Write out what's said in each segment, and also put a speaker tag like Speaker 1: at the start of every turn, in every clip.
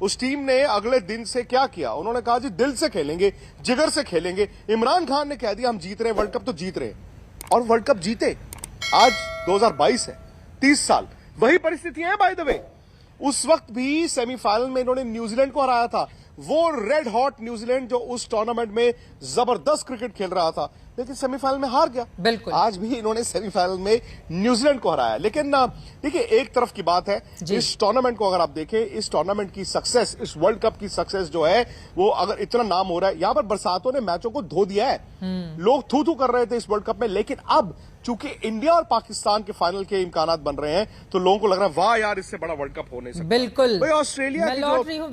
Speaker 1: उस टीम ने अगले दिन से क्या किया, उन्होंने कहा जी दिल से खेलेंगे, जिगर से खेलेंगे। इमरान खान ने कह दिया हम जीत रहे, वर्ल्ड कप तो जीत रहे, और वर्ल्ड कप जीते। आज 2022 है, 30 साल वही परिस्थिति है। बाय द वे उस वक्त भी सेमीफाइनल में इन्होंने न्यूजीलैंड को हराया था, वो रेड हॉट न्यूजीलैंड जो उस टूर्नामेंट में जबरदस्त क्रिकेट खेल रहा था, लेकिन सेमीफाइनल में हार गया।
Speaker 2: बिल्कुल
Speaker 1: आज भी इन्होंने सेमीफाइनल में न्यूजीलैंड को हराया। लेकिन देखिए एक तरफ की बात है, इस टूर्नामेंट को अगर आप देखें, इस टूर्नामेंट की सक्सेस, इस वर्ल्ड कप की सक्सेस जो है वो अगर इतना नाम हो रहा है, यहां पर बरसातों ने मैचों को धो दिया है। लोग थू थू कर रहे थे इस वर्ल्ड कप में, लेकिन अब चूंकि इंडिया और पाकिस्तान के फाइनल के इम्कानात बन रहे हैं तो लोगों को लग रहा है वाह यार इससे बड़ा वर्ल्ड कप हो नहीं सकता।
Speaker 2: बिल्कुल
Speaker 1: भाई ऑस्ट्रेलिया की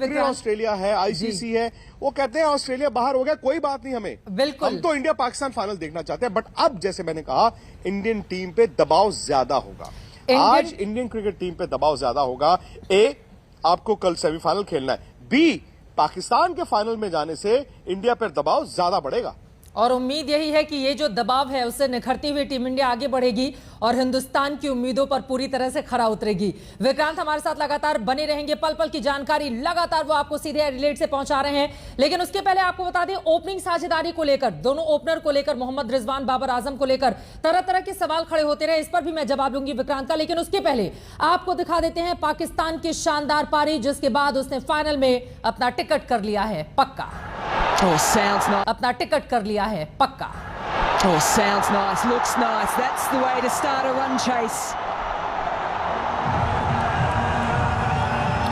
Speaker 1: जो ऑस्ट्रेलिया है, आईसीसी है, वो कहते हैं ऑस्ट्रेलिया बाहर हो गया, कोई बात नहीं, हमें
Speaker 2: बिल्कुल
Speaker 1: हम तो इंडिया पाकिस्तान फाइनल देखना चाहते हैं। बट अब जैसे मैंने कहा इंडियन टीम पे दबाव ज्यादा होगा, आज इंडियन क्रिकेट टीम पे दबाव ज्यादा होगा। ए, आपको कल सेमीफाइनल खेलना है, बी, पाकिस्तान के फाइनल में जाने से इंडिया पर दबाव ज्यादा बढ़ेगा।
Speaker 2: और उम्मीद यही है कि ये जो दबाव है उससे निखरती हुई टीम इंडिया आगे बढ़ेगी और हिंदुस्तान की उम्मीदों पर पूरी तरह से खरा उतरेगी। विक्रांत हमारे साथ लगातार बने रहेंगे, पल पल की जानकारी लगातार वो आपको सीधे एडिलेड से पहुंचा रहे हैं। लेकिन उसके पहले आपको बता दें, ओपनिंग साझेदारी को लेकर, दोनों ओपनर को लेकर, मोहम्मद रिजवान, बाबर आजम को लेकर तरह तरह के सवाल खड़े होते रहे, इस पर भी मैं जवाब लूंगी विक्रांत का। लेकिन उसके पहले आपको दिखा देते हैं पाकिस्तान की शानदार पारी, जिसके बाद उसने फाइनल में अपना टिकट कर लिया है पक्का। अपना टिकट कर लिया है पक्का।
Speaker 3: Oh, sounds nice, looks nice. That's the way to start a run chase.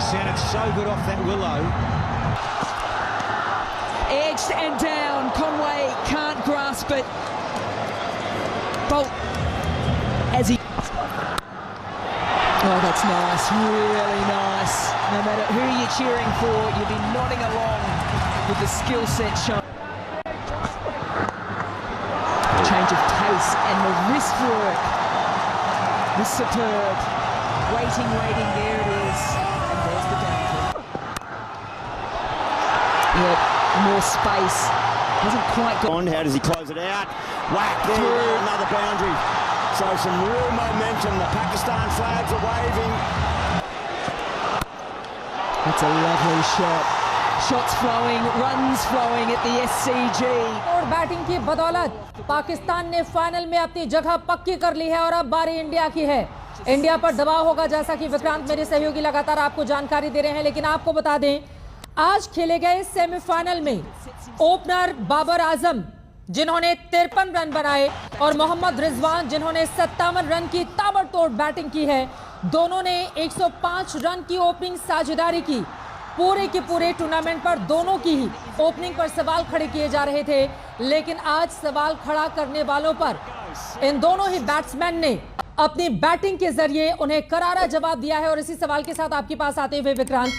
Speaker 4: Sounded so good off that willow.
Speaker 3: Edged and down. Conway can't grasp it. Bolt as he. Oh, that's nice, really nice. No matter who you're cheering for, you'll be nodding along with the skill set shown. Change of pace and the wrist work was superb. Waiting, there it is. And there's the downfall. Yep, more space. Hasn't quite got
Speaker 4: on. How does he close it out? Whack, there you go, another boundary. So some real momentum. The Pakistan flags are waving.
Speaker 3: That's a lovely shot. Shots flowing, runs flowing at the SCG.
Speaker 2: और batting की बदौलत पाकिस्तान ने final में अपनी जगह पक्की कर ली है और अब बारी इंडिया की है। इंडिया पर दबाव होगा, जैसा कि विक्रांत मेरे सहयोगी लगातार आपको जानकारी दे रहे हैं। लेकिन आपको बता दें, आज खेले गए सेमीफाइनल में ओपनर बाबर आजम जिन्होंने 53 रन बनाए और मोहम्मद रिजवान जिन्होंने 57 रन की ताबड़तोड़ बैटिंग की है, दोनों ने 105 रन की ओपनिंग साझेदारी की। पूरे के पूरे टूर्नामेंट पर दोनों की ही ओपनिंग पर सवाल खड़े किए जा रहे थे, लेकिन आज सवाल खड़ा करने वालों पर इन दोनों ही बैट्समैन ने अपनी बैटिंग के जरिए उन्हें करारा जवाब दिया है। और इसी सवाल के साथ आपके पास आते हुए विक्रांत,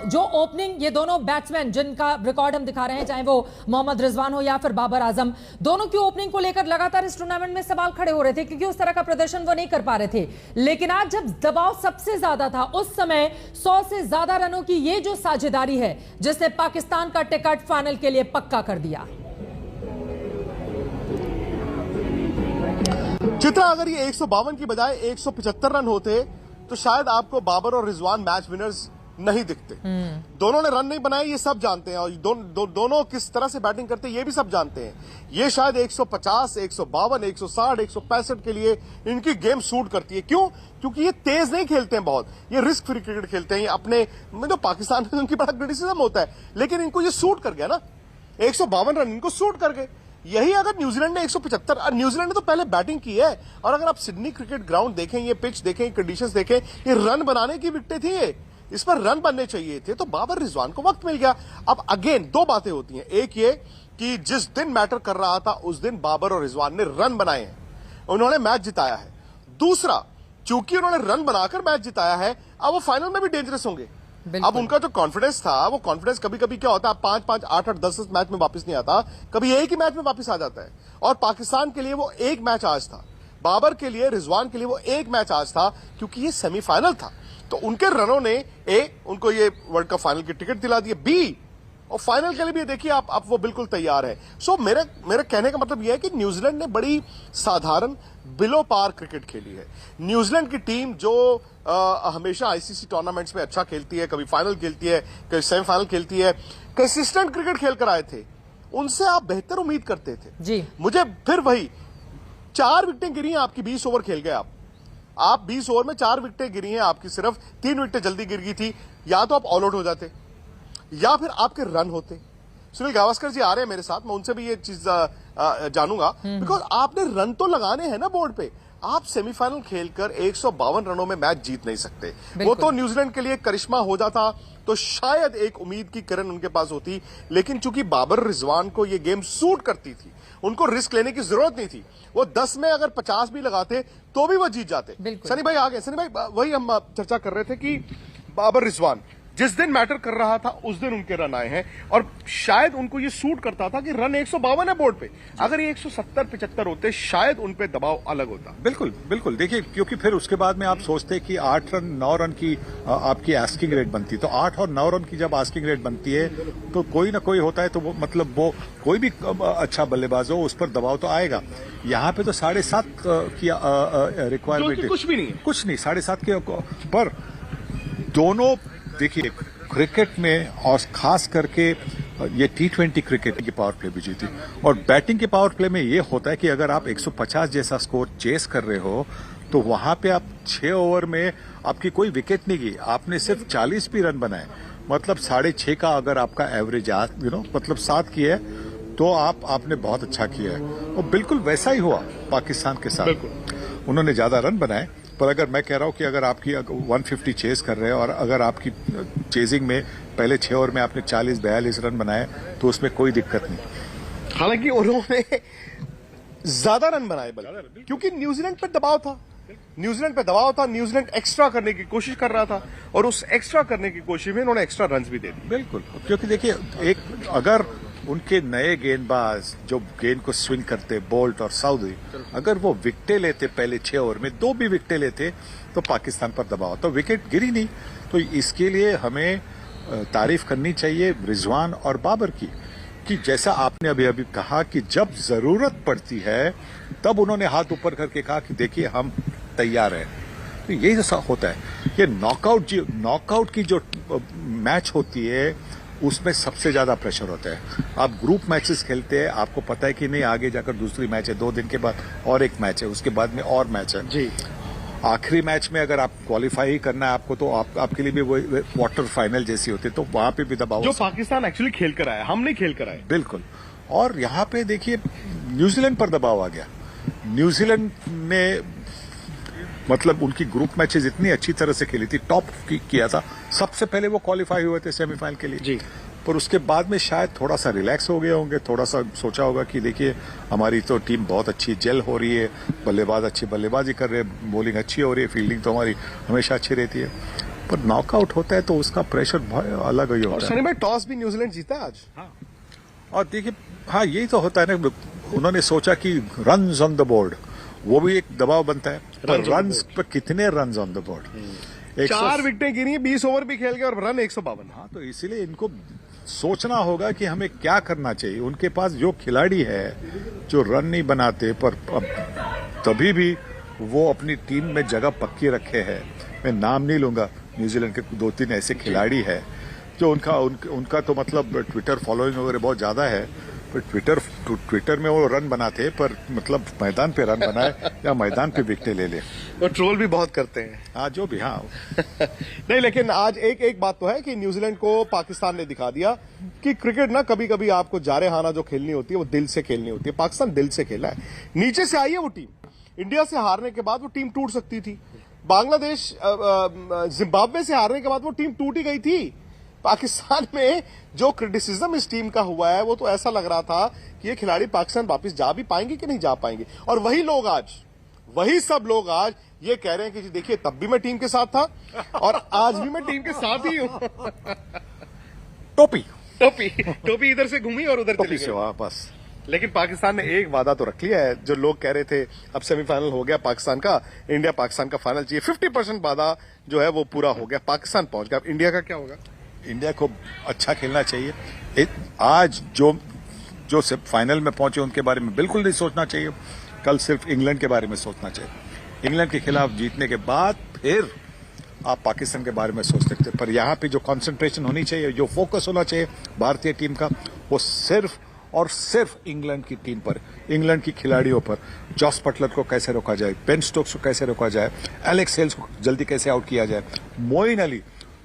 Speaker 2: जो ओपनिंग ये दोनों बैट्समैन जिनका रिकॉर्ड हम दिखा रहे हैं, चाहे वो मोहम्मद रिजवान हो या फिर बाबर आजम, दोनों की ओपनिंग को लेकर लगातार इस टूर्नामेंट में सवाल खड़े हो रहे थे क्योंकि उस तरह का प्रदर्शन वो नहीं कर पा रहे थे। लेकिन आज जब दबाव सबसे ज्यादा था, उस समय 100 से ज्यादा रनों की ये जो साझेदारी है जिसने पाकिस्तान का टिकट फाइनल के लिए पक्का कर दिया।
Speaker 1: चित्रा, अगर ये 152 की बजाय 175 रन होते तो शायद आपको बाबर और रिजवान मैच विनर्स नहीं दिखते। दोनों ने रन नहीं बनाए, ये सब जानते हैं, और दोनों किस तरह से बैटिंग करते हैं ये भी सब जानते हैं। ये शायद 150, 152, 160, 165 के लिए इनकी गेम सूट करती है। क्यों? क्योंकि ये तेज नहीं खेलते हैं बहुत, ये रिस्क फ्री क्रिकेट खेलते हैं। ये अपने जो पाकिस्तान में उनकी बड़ा क्रिटिसिज्म होता है, लेकिन इनको ये सूट कर गया ना, 152 रन इनको सूट कर गए। यही अगर न्यूजीलैंड ने 175, न्यूजीलैंड ने तो पहले बैटिंग की है, और अगर आप सिडनी क्रिकेट ग्राउंड देखें, ये पिच देखें, कंडीशंस देखें, ये रन बनाने की विकेटें थी, ये इस पर रन बनने चाहिए थे, तो बाबर रिजवान को वक्त मिल गया। अब अगेन दो बातें होती हैं, एक ये कि जिस दिन मैटर कर रहा था उस दिन बाबर और रिजवान ने रन बनाए हैं, उन्होंने मैच जिताया है। दूसरा, चूंकि उन्होंने रन बनाकर मैच जिताया है, अब वो फाइनल में भी डेंजरस होंगे। अब उनका जो कॉन्फिडेंस था, वो कॉन्फिडेंस कभी कभी क्या होता है, 5-5, 8-8, 10-10 मैच में वापस नहीं आता, कभी एक ही मैच में वापस आ जाता है। और पाकिस्तान के लिए वो एक मैच आज था, बाबर के लिए, रिजवान के लिए वो एक मैच आज था, क्योंकि ये सेमीफाइनल था। तो उनके रनों ने उनको ये वर्ल्ड कप फाइनल की टिकट दिला दी, बी, और फाइनल के लिए भी देखिए आप वो बिल्कुल तैयार है। सो मेरे कहने का मतलब यह है कि न्यूजीलैंड ने बड़ी साधारण बिलो पार क्रिकेट खेली है। न्यूजीलैंड की टीम जो हमेशा आईसीसी टूर्नामेंट्स में अच्छा खेलती है, कभी फाइनल खेलती है, कभी सेमीफाइनल खेलती है, कंसिस्टेंट क्रिकेट खेल कर आए थे, उनसे आप बेहतर उम्मीद करते थे
Speaker 2: जी।
Speaker 1: मुझे फिर वही 4 विकेटें गिरी हैं आपकी, 20 ओवर खेल गए आप 20 ओवर में 4 विकेटें गिरी हैं आपकी, सिर्फ 3 विकेटें जल्दी गिर गई थी। या तो आप ऑल आउट हो जाते या फिर आपके रन होते। सुनील गावस्कर जी आ रहे हैं मेरे साथ, मैं उनसे भी ये चीज जानूंगा, बिकॉज आपने रन तो लगाने हैं ना बोर्ड पे। आप सेमीफाइनल खेलकर 152 रनों में मैच जीत नहीं सकते। वो तो न्यूजीलैंड के लिए करिश्मा हो जाता तो शायद एक उम्मीद की किरण उनके पास होती, लेकिन चूंकि बाबर रिजवान को ये गेम सूट करती थी, उनको रिस्क लेने की जरूरत नहीं थी। वो 10 में अगर 50 भी लगाते तो भी वो जीत जाते। सनी भाई आ गए। सनी भाई वही हम चर्चा कर रहे थे कि बाबर रिजवान जिस दिन मैटर कर रहा था उस दिन उनके रन आए हैं, और शायद उनको ये सूट करता था कि रन 152 है बोर्ड पे। अगर ये 170-75 होते शायद उन पे दबाव अलग होता।
Speaker 5: बिल्कुल बिल्कुल। देखिए, क्योंकि फिर उसके बाद में आप सोचते कि 8 रन 9 रन की आपकी आस्किंग रेट बनती, तो 8 और 9 रन की जब आस्किंग रेट बनती है तो कोई ना कोई होता है, तो वो मतलब वो कोई भी अच्छा बल्लेबाज हो उस पर दबाव तो आएगा। यहाँ पे तो 7.5 की रिक्वायरमेंट,
Speaker 1: कुछ भी नहीं है,
Speaker 5: कुछ नहीं, 7.5 के पर दोनों। देखिए, क्रिकेट में और खास करके ये T20 क्रिकेट की पावर प्ले भी जीती, और बैटिंग के पावर प्ले में ये होता है कि अगर आप 150 जैसा स्कोर चेस कर रहे हो तो वहां पे आप 6 ओवर में आपकी कोई विकेट नहीं गई, आपने सिर्फ 40 भी रन बनाए, मतलब 6.5 का अगर आपका एवरेज मतलब 7 की है तो आपने बहुत अच्छा किया है। और बिल्कुल वैसा ही हुआ पाकिस्तान के साथ। उन्होंने ज्यादा रन बनाए, पर अगर मैं कह रहा हूं कि अगर आपकी 150 चेज कर रहे हैं और अगर आपकी चेजिंग में पहले 6 ओवर में आपने 40-42 रन बनाए तो उसमें कोई दिक्कत नहीं।
Speaker 1: हालांकि उन्होंने ज्यादा रन बनाए क्योंकि न्यूजीलैंड पे दबाव था, न्यूजीलैंड एक्स्ट्रा करने की कोशिश कर रहा था, और उस एक्स्ट्रा करने की कोशिश में उन्होंने एक्स्ट्रा रन भी दे दिए।
Speaker 5: बिल्कुल, क्योंकि देखिए, एक अगर उनके नए गेंदबाज जो गेंद को स्विंग करते, बोल्ट और साउदी, अगर वो विकेटें लेते पहले 6 ओवर में, 2 भी विकेटें लेते तो पाकिस्तान पर दबाव, तो विकेट गिरी नहीं। तो इसके लिए हमें तारीफ करनी चाहिए रिजवान और बाबर की, कि जैसा आपने अभी कहा कि जब जरूरत पड़ती है तब उन्होंने हाथ ऊपर करके कहा कि देखिए हम तैयार हैं। तो यही होता है। ये नॉकआउट की जो मैच होती है उसमें सबसे ज्यादा प्रेशर होता है। आप ग्रुप मैचेस खेलते हैं, आपको पता है कि नहीं आगे जाकर दूसरी मैच है, 2 दिन के बाद और एक मैच है, उसके बाद में और मैच है
Speaker 1: जी।
Speaker 5: आखिरी मैच में अगर आप क्वालिफाई ही करना है आपको, तो आपके लिए भी वो क्वार्टर फाइनल जैसी होती है, तो वहां पे भी दबाव,
Speaker 1: जो पाकिस्तान एक्चुअली खेल कर आया, हम नहीं खेल कर आए।
Speaker 5: बिल्कुल। और यहाँ पे देखिए न्यूजीलैंड पर दबाव आ गया। न्यूजीलैंड ने मतलब उनकी ग्रुप मैचेस इतनी अच्छी तरह से खेली थी, टॉप किया था, सबसे पहले वो क्वालिफाई हुए थे सेमीफाइनल के लिए
Speaker 1: जी।
Speaker 5: पर उसके बाद में शायद थोड़ा सा रिलैक्स हो गए होंगे, थोड़ा सा सोचा होगा कि देखिए हमारी तो टीम बहुत अच्छी जेल हो रही है, बल्लेबाज अच्छी बल्लेबाजी कर रहे हैं, बॉलिंग अच्छी हो रही है, फील्डिंग तो हमारी हमेशा अच्छी रहती है। पर नॉकआउट होता है तो उसका प्रेशर अलग ही होता है।
Speaker 1: सनी भाई, टॉस भी न्यूजीलैंड जीता आज।
Speaker 5: हाँ। और देखिए, हाँ यही तो होता है ना, उन्होंने सोचा कि रन्स ऑन द बोर्ड, वो भी एक दबाव बनता है, पर रन्स पर कितने रन्स ऑन द बोर्ड,
Speaker 1: 4 विकेटें गिरी, 20 ओवर भी खेल गए और रन 152।
Speaker 5: हाँ, तो इसीलिए इनको सोचना होगा कि हमें क्या करना चाहिए। उनके पास जो खिलाड़ी है जो रन नहीं बनाते, पर तभी भी वो अपनी टीम में जगह पक्की रखे हैं। मैं नाम नहीं लूंगा, न्यूजीलैंड के 2-3 ऐसे खिलाड़ी हैं जो उनका तो मतलब ट्विटर फॉलोइंग वगैरह बहुत ज्यादा है, पर ट्विटर में वो रन बनाते, पर मतलब मैदान पे रन बनाए या मैदान पे विकेटें ले ले।
Speaker 1: वो ट्रोल भी बहुत करते हैं।
Speaker 5: हाँ, जो भी। हाँ
Speaker 1: नहीं, लेकिन आज एक बात तो है कि न्यूजीलैंड को पाकिस्तान ने दिखा दिया कि क्रिकेट ना कभी कभी आपको जारे हाना जो खेलनी होती है वो दिल से खेलनी होती है। पाकिस्तान दिल से खेला है, नीचे से आई है वो टीम। इंडिया से हारने के बाद वो टीम टूट सकती थी, बांग्लादेश जिम्बाब्वे से हारने के बाद वो टीम टूट ही गई थी। पाकिस्तान में जो क्रिटिसिज्म इस टीम का हुआ है वो तो ऐसा लग रहा था कि ये खिलाड़ी पाकिस्तान वापस जा भी पाएंगे कि नहीं जा पाएंगे। और वही सब लोग आज ये कह रहे हैं कि जी देखिए, तब भी मैं टीम के साथ था और आज भी मैं टीम के साथ ही हूं। टोपी इधर से घूमी और उधर चली गई वापस। लेकिन पाकिस्तान ने एक वादा तो रख लिया है, जो लोग कह रहे थे अब सेमीफाइनल हो गया पाकिस्तान का, इंडिया पाकिस्तान का फाइनल चाहिए, 50% वादा जो है वो पूरा हो गया, पाकिस्तान पहुंच गया। अब इंडिया का क्या होगा?
Speaker 5: इंडिया को अच्छा खेलना चाहिए। आज जो सिर्फ फाइनल में पहुंचे उनके बारे में बिल्कुल नहीं सोचना चाहिए, कल सिर्फ इंग्लैंड के बारे में सोचना चाहिए। इंग्लैंड के खिलाफ जीतने के बाद फिर आप पाकिस्तान के बारे में सोच सकते हैं, पर यहाँ पे जो कंसंट्रेशन होनी चाहिए, जो फोकस होना चाहिए भारतीय टीम का, वो सिर्फ और सिर्फ इंग्लैंड की टीम पर, इंग्लैंड की खिलाड़ियों पर। जॉस बटलर को कैसे रोका जाए, बेन स्टोक्स को कैसे रोका जाए, एलेक्स हेल्स को जल्दी कैसे आउट किया जाए, मोइन अली,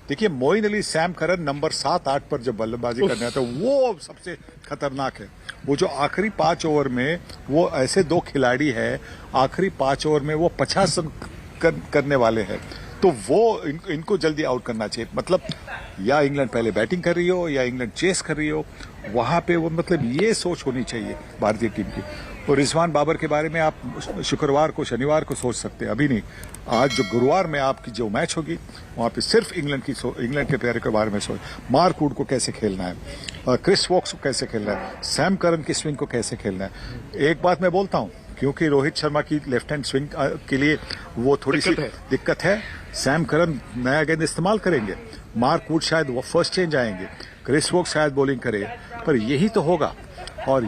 Speaker 5: देखिए Moeen Ali, Sam Curran number 7-8 पर जब बल्लेबाजी करने आता है वो सबसे खतरनाक है। वो जो आखिरी 5 ओवर में वो ऐसे 2 खिलाड़ी है, आखिरी 5 ओवर में वो 50 रन करने वाले हैं, तो वो इनको जल्दी आउट करना चाहिए। मतलब या इंग्लैंड पहले बैटिंग कर रही हो या इंग्लैंड चेस कर रही हो, वहां पे वो मतलब ये सोच होनी चाहिए भारतीय टीम की। और रिजवान बाबर के बारे में आप शुक्रवार को शनिवार को सोच सकते हैं, अभी नहीं। आज जो गुरुवार में आपकी जो मैच होगी वहां पे सिर्फ इंग्लैंड के प्लेयर के बारे में सोच। मार्क वुड को कैसे खेलना है, क्रिस वॉक्स को कैसे खेलना है, सैम करन की स्विंग को कैसे खेलना है। एक बात मैं बोलता हूं, क्योंकि रोहित शर्मा की लेफ्ट हैंड स्विंग के लिए वो थोड़ी सी दिक्कत है, सैम करन नया गेंद इस्तेमाल करेंगे, मार्क वुड शायद वो फर्स्ट चेंज आएंगे, क्रिस वॉक्स शायद बॉलिंग करे, पर यही तो होगा। और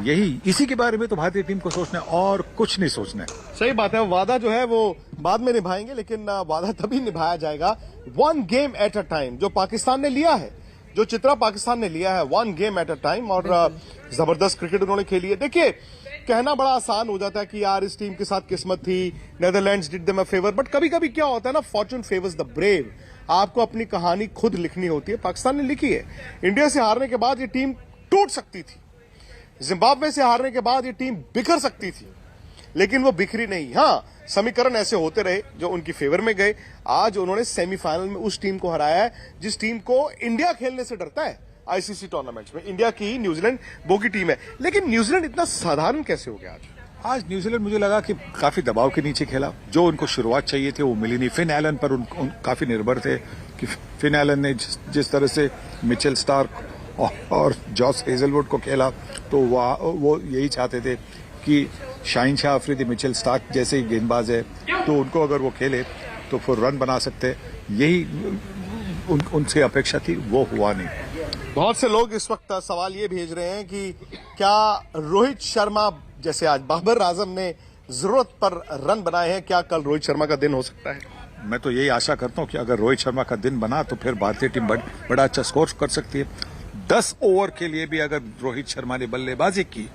Speaker 5: इसी के बारे में तो भारतीय टीम को सोचना है और कुछ नहीं सोचना है।
Speaker 1: सही बात है, वादा जो है वो बाद में निभाएंगे, लेकिन वादा तभी निभाया जाएगा 1 गेम एट अ टाइम, जो पाकिस्तान ने लिया है, जो चित्रा पाकिस्तान ने लिया है 1 गेम एट अ टाइम। और जबरदस्त क्रिकेट उन्होंने खेली है। देखिए, कहना बड़ा आसान हो जाता है कि यार इस टीम के साथ किस्मत थी, Netherlands did them a favour, but कभी कभी क्या होता है ना, फॉर्चून फेवर्स द ब्रेव। आपको अपनी कहानी खुद लिखनी होती है, पाकिस्तान ने लिखी है। इंडिया से हारने के बाद ये टीम टूट सकती थी, जिम्बाब्वे से हारने के बाद ये टीम बिखर सकती थी, लेकिन वो बिखरी नहीं। हाँ, समीकरण ऐसे होते रहे जो उनकी फेवर में गए। आज उन्होंने सेमीफाइनल में उस टीम को हराया है जिस टीम को इंडिया खेलने से डरता है आईसीसी टूर्नामेंट्स में। इंडिया की न्यूजीलैंड वो की टीम है, लेकिन न्यूजीलैंड इतना साधारण कैसे हो गया आज?
Speaker 5: न्यूजीलैंड मुझे लगा कि काफी दबाव के नीचे खेला, जो उनको शुरुआत चाहिए थी वो मिली नहीं। फिन एलन पर काफी निर्भर थे कि फिन एलन ने जिस तरह से मिचेल स्टार्क और जॉस हेजलवुड को खेला, तो वो यही चाहते थे कि शाहीन शाह अफरीदी मिचेल स्टार्क जैसे ही गेंदबाज है, तो उनको अगर वो खेले तो फिर रन बना सकते। यही उनसे अपेक्षा थी, वो हुआ नहीं।
Speaker 1: बहुत से लोग इस वक्त सवाल ये भेज रहे हैं कि क्या रोहित शर्मा जैसे आज बाबर आजम ने जरूरत पर रन बनाए हैं, क्या कल रोहित शर्मा का दिन हो सकता है?
Speaker 5: मैं तो यही आशा करता हूं कि अगर रोहित शर्मा का दिन बना तो फिर भारतीय टीम बड़ा अच्छा स्कोर कर सकती है। 10 ओवर के लिए भी अगर रोहित शर्मा ने बल्लेबाजी की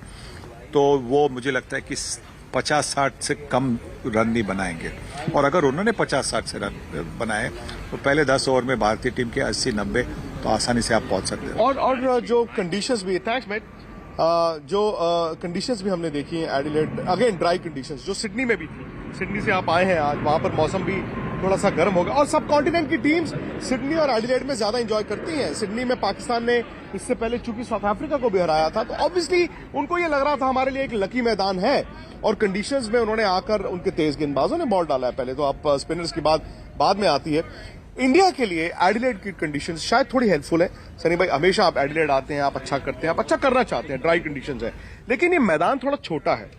Speaker 5: तो वो मुझे लगता है कि 50-60 से कम रन नहीं बनाएंगे। और अगर उन्होंने 50-60 से रन बनाए तो पहले 10 ओवर में भारतीय टीम के 80-90 तो आसानी से आप पहुंच सकते हैं।
Speaker 1: और जो कंडीशंस भी, थैंक्स मैट, जो कंडीशंस भी हमने देखी हैं एडिलेड, अगेन ड्राई कंडीशंस जो सिडनी में भी थी। सिडनी से आप आए हैं आज, वहां पर मौसम भी थोड़ा सा गर्म होगा। और सब कॉन्टिनेंट की टीम्स सिडनी और एडिलेड में ज्यादा एंजॉय करती हैं। सिडनी में पाकिस्तान ने इससे पहले चूंकि साउथ अफ्रीका को भी हराया था, तो ऑब्वियसली उनको ये लग रहा था हमारे लिए एक लकी मैदान है। और कंडीशंस में उन्होंने आकर उनके तेज गेंदबाजों ने बॉल डाला है। पहले तो आप स्पिनर्स की बात बाद में आती है। इंडिया के लिए एडिलेड की कंडीशंस शायद थोड़ी हेल्पफुल है। सनी भाई, हमेशा आप एडिलेड आते हैं, आप अच्छा करते हैं, आप अच्छा करना चाहते हैं, ड्राई कंडीशंस है, लेकिन ये मैदान थोड़ा छोटा है।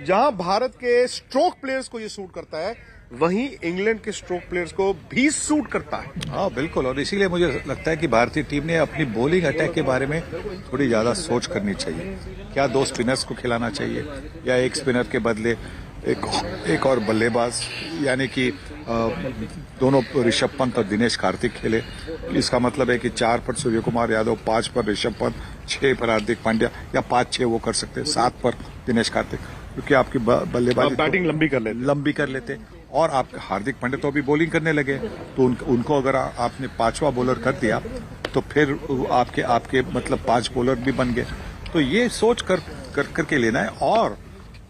Speaker 1: जहां भारत के स्ट्रोक प्लेयर्स को ये सूट करता है, वहीं इंग्लैंड के स्ट्रोक प्लेयर्स को भी सूट करता है।
Speaker 5: हाँ बिल्कुल, और इसीलिए मुझे लगता है कि भारतीय टीम ने अपनी बॉलिंग अटैक के बारे में थोड़ी ज्यादा सोच करनी चाहिए। क्या 2 स्पिनर्स को खिलाना चाहिए या एक स्पिनर के बदले एक और बल्लेबाज, यानी कि दोनों ऋषभ पंत और दिनेश कार्तिक खेले। इसका मतलब है कि 4 पर सूर्य कुमार यादव, 5 पर ऋषभ पंत, 6 पर हार्दिक पांड्या, या 5-6 वो कर सकते, 7 पर दिनेश कार्तिक, क्योंकि आपकी बल्लेबाजी
Speaker 1: बैटिंग
Speaker 5: लंबी कर लेते। और आप हार्दिक पांड्या तो अभी बॉलिंग करने लगे, तो उनको अगर आपने 5वां बॉलर कर दिया तो फिर आपके मतलब 5 बॉलर भी बन गए। तो ये सोच करके लेना है। और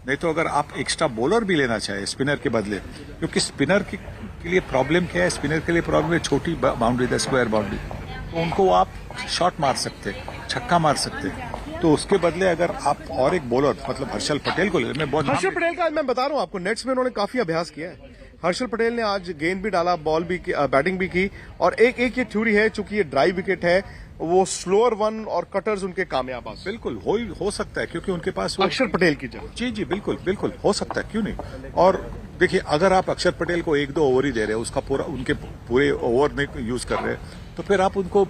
Speaker 5: नहीं तो अगर आप एक्स्ट्रा बॉलर भी लेना चाहे स्पिनर के बदले, क्योंकि स्पिनर के लिए प्रॉब्लम क्या है, स्पिनर के लिए प्रॉब्लम है छोटी बाउंड्री, स्क्वायर बाउंड्री, तो उनको आप शॉट मार सकते, छक्का मार सकते। तो उसके बदले अगर आप और एक बॉलर मतलब हर्षल पटेल को ले,
Speaker 1: हर्षल पटेल का मैं बता रहा हूं आपको, नेट्स में उन्होंने काफी अभ्यास किया है। हर्षल पटेल ने आज गेंद भी डाला, बॉल भी की, बैटिंग भी की। और एक ये थ्योरी है, चूंकि ये ड्राई विकेट है, वो स्लोअर वन और कटर्स उनके कामयाब।
Speaker 5: बिल्कुल हो सकता है, क्योंकि उनके पास
Speaker 1: अक्षर पटेल की जगह।
Speaker 5: जी बिल्कुल हो सकता है, क्यों नहीं। और देखिए, अगर आप अक्षर पटेल को 1-2 ओवर ही दे रहे हैं, उसका उनके पूरे ओवर नहीं यूज कर रहे हैं, तो फिर आप उनको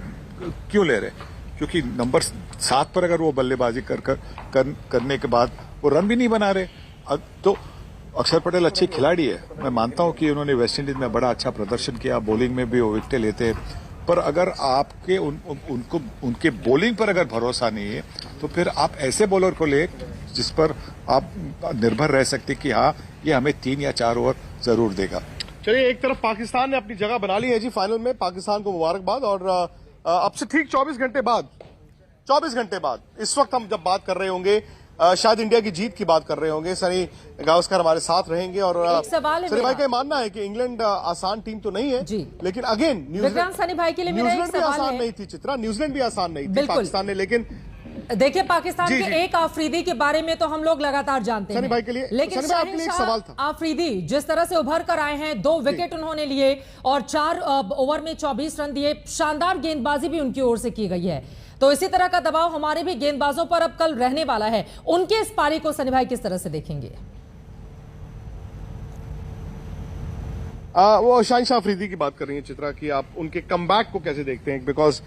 Speaker 5: क्यों ले रहे? क्योंकि नंबर 7 पर अगर वो बल्लेबाजी करने के बाद वो रन भी नहीं बना रहे। तो अक्षर पटेल अच्छे खिलाड़ी है, मैं मानता हूं कि उन्होंने वेस्टइंडीज में बड़ा अच्छा प्रदर्शन किया, बॉलिंग में भी वो विकेटें लेते हैं, पर अगर आपके उनको उनके बॉलिंग पर अगर भरोसा नहीं है तो फिर आप ऐसे बॉलर को ले जिस पर आप निर्भर रह सकते कि हाँ ये हमें 3 या 4 ओवर जरूर देगा।
Speaker 1: चलिए, एक तरफ पाकिस्तान ने अपनी जगह बना ली है जी फाइनल में, पाकिस्तान को मुबारकबाद। और अब से ठीक 24 घंटे बाद इस वक्त हम जब बात कर रहे होंगे शायद इंडिया की जीत की बात कर रहे होंगे, सनी गावस्कर हमारे साथ रहेंगे। और सनी भाई का मानना है कि इंग्लैंड आसान टीम तो नहीं है जी, लेकिन अगेन
Speaker 2: सनी भाई के लिए
Speaker 1: न्यूजीलैंड भी आसान नहीं थी चित्रा, न्यूजीलैंड भी आसान नहीं थी पाकिस्तान ने। लेकिन
Speaker 2: देखिए, पाकिस्तान के एक आफरीदी के बारे में तो हम लोग लगातार जानते हैं,
Speaker 1: सनी भाई के लिए,
Speaker 2: लेकिन
Speaker 1: सनी भाई आपके लिए एक सवाल था।
Speaker 2: आफरीदी जिस तरह से उभर कर आए हैं, 2 विकेट उन्होंने लिए और 4 ओवर में 24 रन दिए, शानदार गेंदबाजी भी उनकी ओर से की गई है। तो इसी तरह का दबाव हमारे भी गेंदबाजों पर अब कल रहने वाला है। उनके इस पारी को सनी भाई किस तरह से देखेंगे?
Speaker 1: वो शाहिन अफरीदी की बात कर रही है चित्रा की, आप उनके कमबैक को कैसे देखते हैं? बिकॉज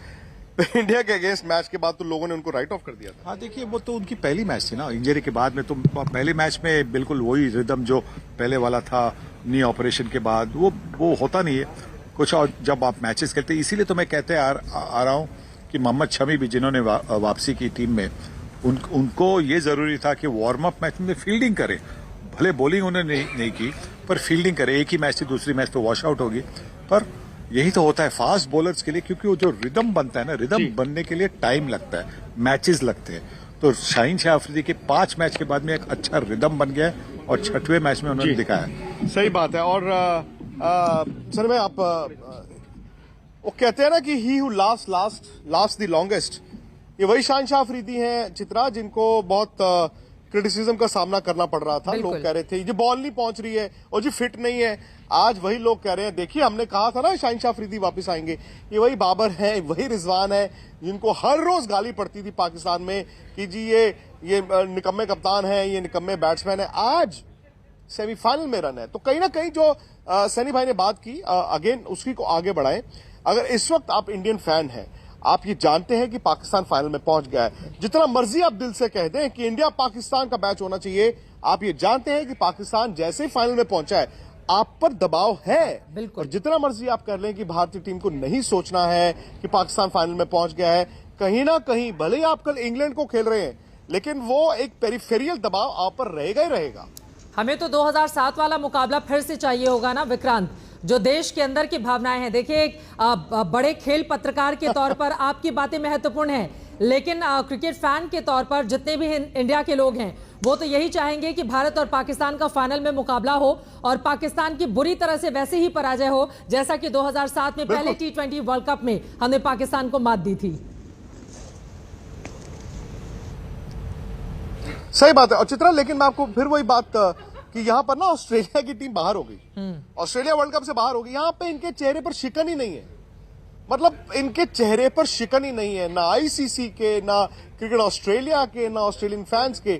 Speaker 1: इंडिया के अगेंस्ट मैच के बाद तो लोगों ने उनको राइट ऑफ कर दिया था।
Speaker 5: हाँ देखिए, वो तो उनकी पहली मैच थी ना इंजरी के बाद में, तो पहले मैच में बिल्कुल वही रिदम जो पहले वाला था नी ऑपरेशन के बाद वो होता नहीं है कुछ। और जब आप मैचेस खेलते, इसीलिए तो मैं कहते आ रहा हूँ कि मोहम्मद शमी भी जिन्होंने वापसी की टीम में, उनको ये जरूरी था कि वार्म अप मैच में फील्डिंग करे, भले बॉलिंग उन्होंने नहीं की पर फील्डिंग करे। एक ही मैच थी, दूसरी मैच तो वॉश आउट होगी, पर यही तो होता है फास्ट बॉलर्स के लिए, क्योंकि वो जो रिदम बनता है ना, रिदम बनने के लिए टाइम लगता है, मैचेस लगते हैं। तो शाहीन शाह अफरीदी के 5 मैच के बाद में एक अच्छा रिदम बन गया है और 6वें मैच में उन्होंने दिखाया।
Speaker 1: सही बात है। और सर में आप वो कहते हैं ना कि he who last the longest, ये वही शाहीन शाह अफरीदी हैं चित्रा, जिनको बहुत क्रिटिसिज्म का सामना करना पड़ रहा था। लोग कह रहे थे ये बॉल नहीं पहुंच रही है और जी फिट नहीं है। आज वही लोग कह रहे हैं, देखिए हमने कहा था ना शाहीन शाह अफरीदी वापस आएंगे। ये वही बाबर है, वही रिजवान है, जिनको हर रोज गाली पड़ती थी पाकिस्तान में कि जी ये निकम्मे कप्तान है, ये निकम्मे बैट्समैन है। आज सेमीफाइनल में रन है, तो कहीं ना कहीं जो सनी भाई ने बात की अगेन उसकी को आगे बढ़ाएं। अगर इस वक्त आप इंडियन फैन हैं, आप ये जानते हैं कि पाकिस्तान फाइनल में पहुंच गया है, जितना मर्जी आप दिल से कह दें कि इंडिया पाकिस्तान का मैच होना चाहिए, आप ये जानते हैं कि पाकिस्तान जैसे ही फाइनल में पहुंचा है आप पर दबाव है।
Speaker 2: बिल्कुल।
Speaker 1: और जितना मर्जी आप कर लें कि भारतीय टीम को नहीं सोचना है कि पाकिस्तान फाइनल में पहुंच गया है, कहीं ना कहीं भले ही आप कल इंग्लैंड को खेल रहे हैं, लेकिन वो एक पेरिफेरियल दबाव आप पर रहेगा ही रहेगा।
Speaker 2: हमें तो 2007 वाला मुकाबला फिर से चाहिए होगा ना विक्रांत, जो देश के अंदर की भावनाएं हैं। देखिए, एक बड़े खेल पत्रकार के तौर पर आपकी बातें महत्वपूर्ण हैं, लेकिन क्रिकेट फैन के तौर पर जितने भी इंडिया के लोग हैं वो तो यही चाहेंगे कि भारत और पाकिस्तान का फाइनल में मुकाबला हो और पाकिस्तान की बुरी तरह से वैसे ही पराजय हो जैसा कि 2007 में पहले T20 वर्ल्ड कप में हमने पाकिस्तान को मात दी थी।
Speaker 1: सही बात है। और चित्रा, लेकिन मैं आपको फिर वही बात कि यहाँ पर ना ऑस्ट्रेलिया की टीम बाहर हो गई, ऑस्ट्रेलिया वर्ल्ड कप से बाहर हो गई। यहाँ पे इनके चेहरे पर शिकन ही नहीं है, मतलब इनके चेहरे पर शिकन ही नहीं है, ना आईसीसी के, ना क्रिकेट ऑस्ट्रेलिया के, ना ऑस्ट्रेलियन फैंस के।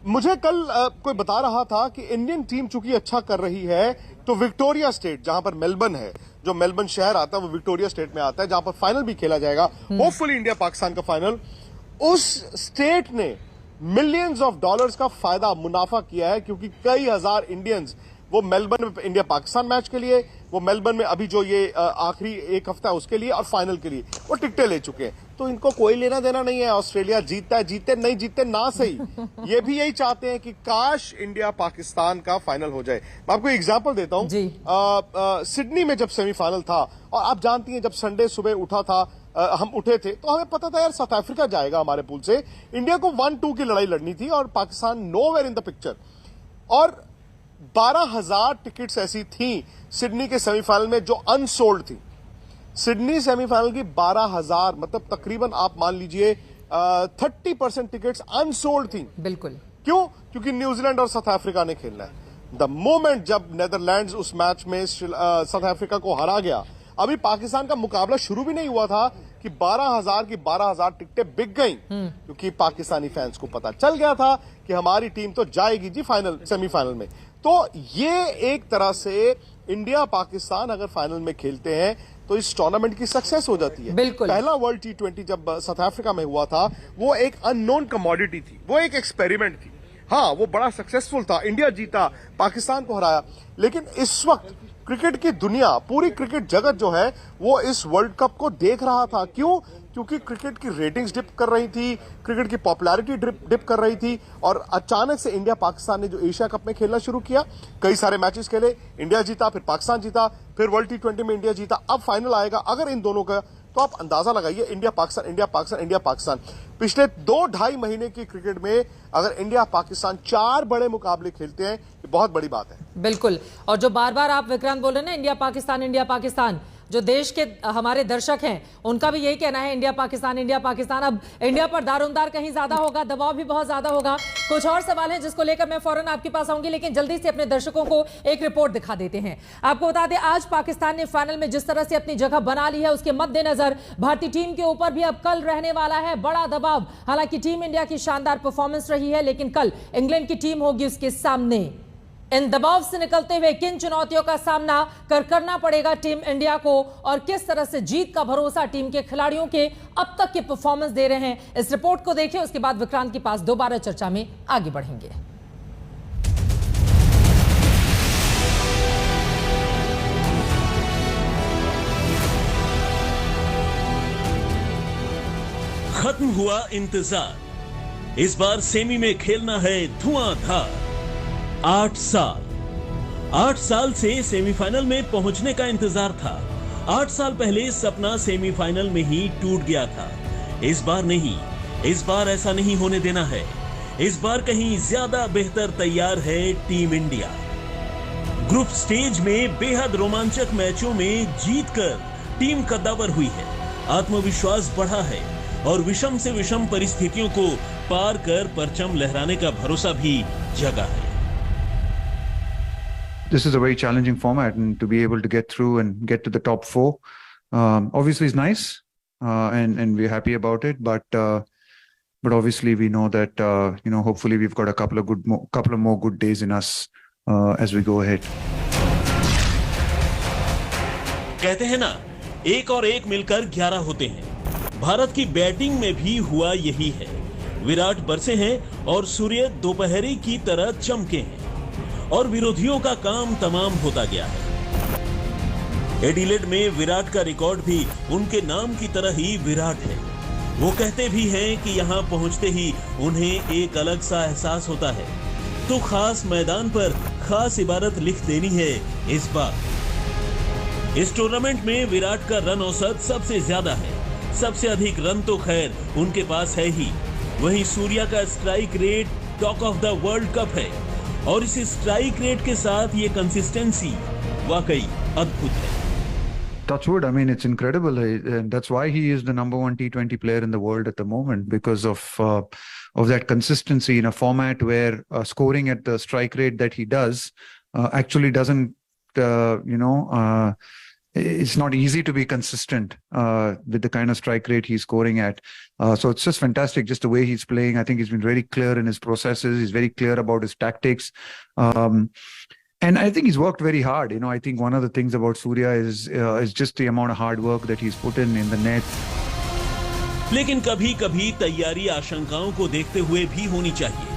Speaker 1: मुझे कल कोई बता रहा था कि इंडियन टीम चूंकि अच्छा कर रही है तो विक्टोरिया स्टेट, जहां पर मेलबर्न है, जो मेलबर्न शहर आता है वो विक्टोरिया स्टेट में आता है, जहां पर फाइनल भी खेला जाएगा, होपफुली इंडिया पाकिस्तान का फाइनल, उस स्टेट ने मिलियंस ऑफ डॉलर्स का फायदा मुनाफा किया है, क्योंकि कई हजार इंडियंस वो मेलबर्न में इंडिया पाकिस्तान मैच के लिए, वो मेलबर्न में अभी जो ये आखिरी एक हफ्ता है उसके लिए और फाइनल के लिए वो टिकटें ले चुके हैं। तो इनको कोई लेना देना नहीं है, ऑस्ट्रेलिया जीतता है, जीते नहीं जीते ना सही, ये भी यही चाहते हैं कि काश इंडिया पाकिस्तान का फाइनल हो जाए। मैं आपको एग्जांपल देता हूं, सिडनी में जब सेमीफाइनल था, और आप जानती हैं जब संडे सुबह उठा था, हम उठे थे तो हमें पता था यार साउथ अफ्रीका जाएगा हमारे पूल से, इंडिया को 1-2 की लड़ाई लड़नी थी और Pakistan nowhere in the picture. और 12,000 टिकट्स ऐसी थी सिडनी के सेमीफाइनल में जो अनसोल्ड थी। सिडनी सेमीफाइनल की 12,000, मतलब तकरीबन आप मान लीजिए 30% टिकट्स अनसोल्ड थी।
Speaker 2: बिल्कुल।
Speaker 1: क्यों? क्योंकि न्यूजीलैंड और साउथ अफ्रीका ने खेलना है। द मोमेंट जब नेदरलैंड्स उस मैच में साउथ अफ्रीका को हरा गया, अभी पाकिस्तान का मुकाबला शुरू भी नहीं हुआ था कि 12,000 की 12,000 टिकटें बिक गईं, क्योंकि पाकिस्तानी फैंस को पता चल गया था कि हमारी टीम तो जाएगी जी फाइनल, सेमीफाइनल में। तो ये एक तरह से इंडिया पाकिस्तान अगर फाइनल में खेलते हैं तो इस टूर्नामेंट की सक्सेस हो जाती है।
Speaker 2: बिल्कुल।
Speaker 1: पहला वर्ल्ड T20 जब साउथ अफ्रीका में हुआ था, वो एक अननोन कमोडिटी थी, वो एक एक्सपेरिमेंट थी। हाँ, वो बड़ा सक्सेसफुल था, इंडिया जीता, पाकिस्तान को हराया, लेकिन इस वक्त क्रिकेट की दुनिया, पूरी क्रिकेट जगत जो है वो इस वर्ल्ड कप को देख रहा था। क्यों? क्योंकि क्रिकेट की रेटिंग्स डिप कर रही थी, क्रिकेट की पॉपुलैरिटी डिप कर रही थी, और अचानक से इंडिया पाकिस्तान ने जो एशिया कप में खेलना शुरू किया, कई सारे मैचेस खेले, इंडिया जीता, फिर पाकिस्तान जीता, फिर वर्ल्ड T20 में इंडिया जीता, अब फाइनल आएगा। अगर इन दोनों का, तो आप अंदाजा लगाइए, India Pakistan, India Pakistan, India Pakistan. पिछले 2-2.5 महीने की क्रिकेट में अगर इंडिया पाकिस्तान 4 बड़े मुकाबले खेलते हैं, ये बहुत बड़ी बात है।
Speaker 2: बिल्कुल। और जो बार बार आप विक्रांत बोल रहे हैं ना, इंडिया पाकिस्तान, जो देश के हमारे दर्शक हैं उनका भी यही कहना है, इंडिया पाकिस्तान। अब इंडिया पर दारोमदार कहीं ज्यादा होगा, दबाव भी बहुत ज्यादा होगा। कुछ और सवाल हैं जिसको लेकर मैं फौरन आपके पास आऊंगी, लेकिन जल्दी से अपने दर्शकों को एक रिपोर्ट दिखा देते हैं। आपको बता दें, आज पाकिस्तान ने फाइनल में जिस तरह से अपनी जगह बना ली है, उसके मद्देनजर भारतीय टीम के ऊपर भी अब कल रहने वाला है बड़ा दबाव। हालांकि टीम इंडिया की शानदार परफॉर्मेंस रही है, लेकिन कल इंग्लैंड की टीम होगी उसके सामने। इन दबाव से निकलते हुए किन चुनौतियों का सामना करना पड़ेगा टीम इंडिया को, और किस तरह से जीत का भरोसा टीम के खिलाड़ियों के अब तक के परफॉर्मेंस दे रहे हैं, इस रिपोर्ट को देखिए। उसके बाद विक्रांत के पास दोबारा चर्चा में आगे बढ़ेंगे।
Speaker 6: खत्म हुआ इंतजार, इस बार सेमी में खेलना है धुआंधार। 8 साल से सेमीफाइनल में पहुंचने का इंतजार था। 8 साल पहले सपना सेमीफाइनल में ही टूट गया था। इस बार नहीं, इस बार ऐसा नहीं होने देना है। इस बार कहीं ज्यादा बेहतर तैयार है टीम इंडिया। ग्रुप स्टेज में बेहद रोमांचक मैचों में जीतकर टीम कद्दावर हुई है, आत्मविश्वास बढ़ा है और विषम से विषम परिस्थितियों को पार कर परचम लहराने का भरोसा भी जगा है।
Speaker 7: This is a very challenging format, and to be able to get through and get to the top 4, obviously is nice, and we're happy about it. But obviously we know that hopefully we've got a couple of more good days in us as we go ahead.
Speaker 6: कहते हैं ना, एक और एक मिलकर 11 होते हैं। भारत की बैटिंग में भी हुआ यही है। विराट बरसे हैं और सूर्य दोपहरी की तरह चमके हैं, और विरोधियों का काम तमाम होता गया है। एडिलेड में विराट का रिकॉर्ड भी उनके नाम की तरह ही विराट है। वो कहते भी हैं कि यहाँ पहुंचते ही उन्हें एक अलग सा एहसास होता है, तो खास मैदान पर खास इबारत लिख देनी है इस बार। इस टूर्नामेंट में विराट का रन औसत सबसे ज्यादा है। सबसे अधिक रन तो खैर उनके पास है ही, वहीं सूर्या का strike rate talk of the world cup है, और इस स्ट्राइक रेट के साथ ये कंसिस्टेंसी वाकई अद्भुत है।
Speaker 7: Touch wood, I mean, it's incredible. And that's why he is the #1 T20 player in the world at the moment, because of that consistency in a format where scoring at the strike rate that he does actually doesn't, it's not easy to be consistent with the kind of strike rate he's scoring at. So it's just fantastic, just the way he's playing. I think he's been very clear in his processes. He's very clear about his tactics. And I think he's worked very hard. I think one of the things about Surya is just the amount of hard work that he's put in the net.
Speaker 6: लेकिन कभी कभी तैयारी आशंकाओं को देखते हुए भी होनी चाहिए।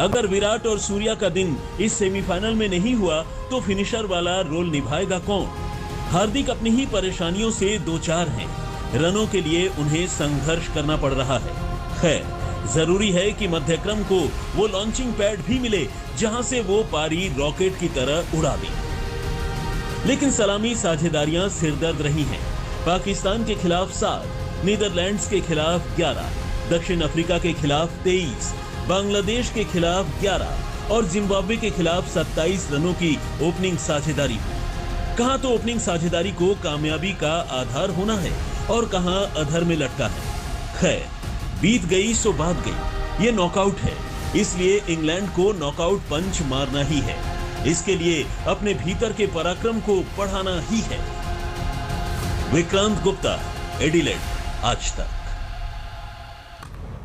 Speaker 6: अगर विराट और सूर्या का दिन इस सेमीफाइनल में नहीं हुआ तो फिनिशर वाला रोल निभाएगा कौन? हार्दिक अपनी ही परेशानियों से दो चार हैं। रनों के लिए उन्हें संघर्ष करना पड़ रहा है। खैर, जरूरी है कि मध्यक्रम को वो लॉन्चिंग पैड भी मिले जहां से वो पारी रॉकेट की तरह उड़ा दे। लेकिन सलामी साझेदारियां सिरदर्द रही हैं। पाकिस्तान के खिलाफ 7, नीदरलैंड्स के खिलाफ 11, दक्षिण अफ्रीका के खिलाफ 23, बांग्लादेश के खिलाफ 11 और जिम्बाब्वे के खिलाफ 27 रनों की ओपनिंग साझेदारी हुई। कहां तो ओपनिंग साझेदारी को कामयाबी का आधार होना है और कहां अधर में लटका है। खैर, बीत गई सो बात गई। ये नॉकआउट है, इसलिए इंग्लैंड को नॉकआउट पंच मारना ही है। इसके लिए अपने भीतर के पराक्रम को बढ़ाना ही है। विक्रांत गुप्ता, एडिलेड, आज तक।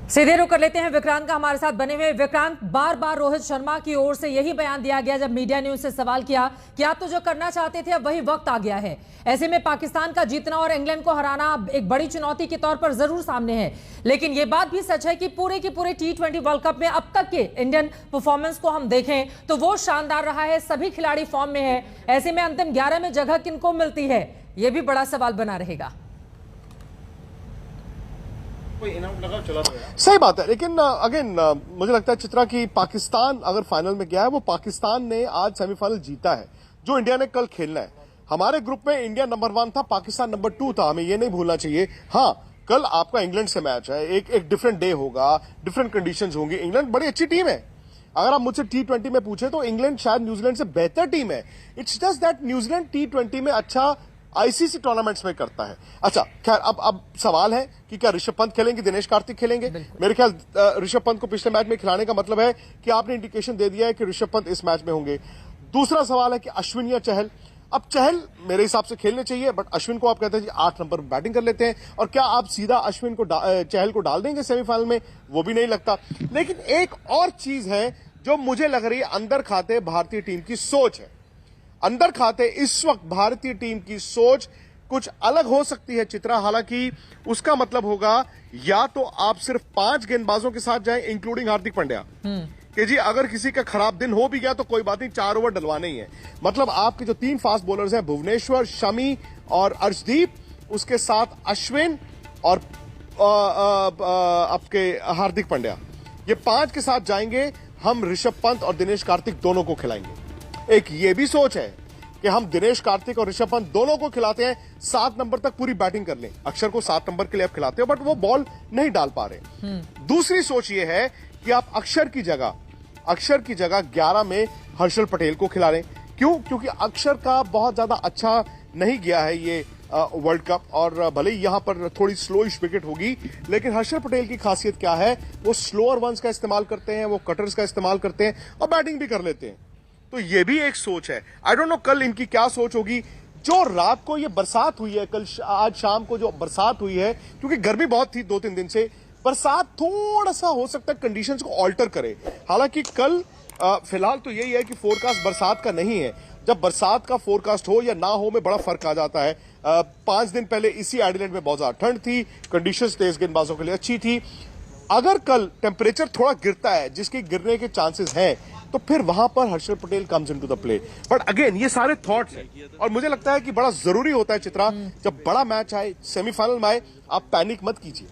Speaker 2: सीधे रुक कर लेते हैं विक्रांत का हमारे साथ बने हुए। विक्रांत, बार बार रोहित शर्मा की ओर से यही बयान दिया गया जब मीडिया ने उनसे सवाल किया कि आप तो जो करना चाहते थे अब वही वक्त आ गया है। ऐसे में पाकिस्तान का जीतना और इंग्लैंड को हराना एक बड़ी चुनौती के तौर पर जरूर सामने है, लेकिन यह बात भी सच है कि पूरे T20 वर्ल्ड कप में अब तक के इंडियन परफॉर्मेंस को हम देखें तो वो शानदार रहा है, सभी खिलाड़ी फॉर्म में है। ऐसे में अंतिम 11 में जगह किनको मिलती है, यह भी बड़ा सवाल बना रहेगा।
Speaker 1: सही बात है, लेकिन अगेन मुझे लगता है चित्रा की पाकिस्तान अगर फाइनल में गया है, वो पाकिस्तान ने आज सेमीफाइनल जीता है जो इंडिया ने कल खेलना है। हमारे ग्रुप में इंडिया नंबर 1 था, पाकिस्तान नंबर 2 था, हमें ये नहीं भूलना चाहिए। हाँ, कल आपका इंग्लैंड से मैच है, एक डिफरेंट डे होगा, डिफरेंट कंडीशंस होंगी। इंग्लैंड बड़ी अच्छी टीम है, अगर आप मुझसे T20 में पूछे तो इंग्लैंड शायद न्यूजीलैंड से बेहतर टीम है। It's just that New Zealand T20 में अच्छा आईसीसी टूर्नामेंट्स में करता है। अच्छा खैर, अब सवाल है कि क्या ऋषभ पंत खेलेंगे, दिनेश कार्तिक खेलेंगे। मेरे ख्याल ऋषभ पंत को पिछले मैच में खिलाने का मतलब है कि आपने इंडिकेशन दे दिया है कि ऋषभ पंत इस मैच में होंगे। दूसरा सवाल है कि अश्विन या चहल। अब चहल मेरे हिसाब से खेलने चाहिए, बट अश्विन को आप कहते हैं 8 नंबर पर बैटिंग कर लेते हैं, और क्या आप सीधा अश्विन को चहल को डाल देंगे सेमीफाइनल में, वो भी नहीं लगता। लेकिन एक और चीज है जो मुझे लग रही है, अंदर खाते भारतीय टीम की सोच है। अंदर खाते इस वक्त भारतीय टीम की सोच कुछ अलग हो सकती है चित्रा। हालांकि उसका मतलब होगा या तो आप सिर्फ 5 गेंदबाजों के साथ जाएं, इंक्लूडिंग हार्दिक पांड्या, कि जी अगर किसी का खराब दिन हो भी गया तो कोई बात नहीं, 4 ओवर डलवाने ही है। मतलब आपके जो 3 फास्ट बॉलर्स हैं, भुवनेश्वर, शमी और अर्शदीप, उसके साथ अश्विन और आपके हार्दिक पांड्या, ये 5 के साथ जाएंगे। हम ऋषभ पंत और दिनेश कार्तिक दोनों को खिलाएंगे। एक ये भी सोच है कि हम दिनेश कार्तिक और ऋषभ पंत दोनों को खिलाते हैं, 7 नंबर तक पूरी बैटिंग कर लें। अक्षर को 7 नंबर के लिए आप खिलाते हो, बट वो बॉल नहीं डाल पा रहे। दूसरी सोच ये है कि आप अक्षर की जगह 11 में हर्षल पटेल को खिला लें। क्यों? क्योंकि अक्षर का बहुत ज्यादा अच्छा नहीं गया है ये वर्ल्ड कप, और भले ही यहां पर थोड़ी स्लोइश विकेट होगी, लेकिन हर्षल पटेल की खासियत क्या है, वो स्लोअर वंस का इस्तेमाल करते हैं, वो कटर्स का इस्तेमाल करते हैं और बैटिंग भी कर लेते हैं। तो ये भी एक सोच है। आई डोंट नो कल इनकी क्या सोच होगी। जो रात को ये बरसात हुई है, कल आज शाम को जो बरसात हुई है, क्योंकि गर्मी बहुत थी 2-3 दिन से, बरसात थोड़ा सा हो सकता है कंडीशंस को ऑल्टर करे। हालांकि कल फिलहाल तो यही है कि फोरकास्ट बरसात का नहीं है। जब बरसात का फोरकास्ट हो या ना हो में बड़ा फर्क आ जाता है। 5 दिन पहले इसी एडिलेड में बहुत ज्यादा ठंड थी, कंडीशंस तेज गेंदबाजों के लिए अच्छी थी। अगर कल टेम्परेचर थोड़ा गिरता है, जिसके गिरने के चांसेस हैं, तो फिर वहां पर Harshal Patel comes into the play. But again ये सारे थॉट्स हैं, और मुझे लगता है कि बड़ा जरूरी होता है चित्रा, जब बड़ा मैच आए, सेमीफाइनल में आए, आप पैनिक मत कीजिए,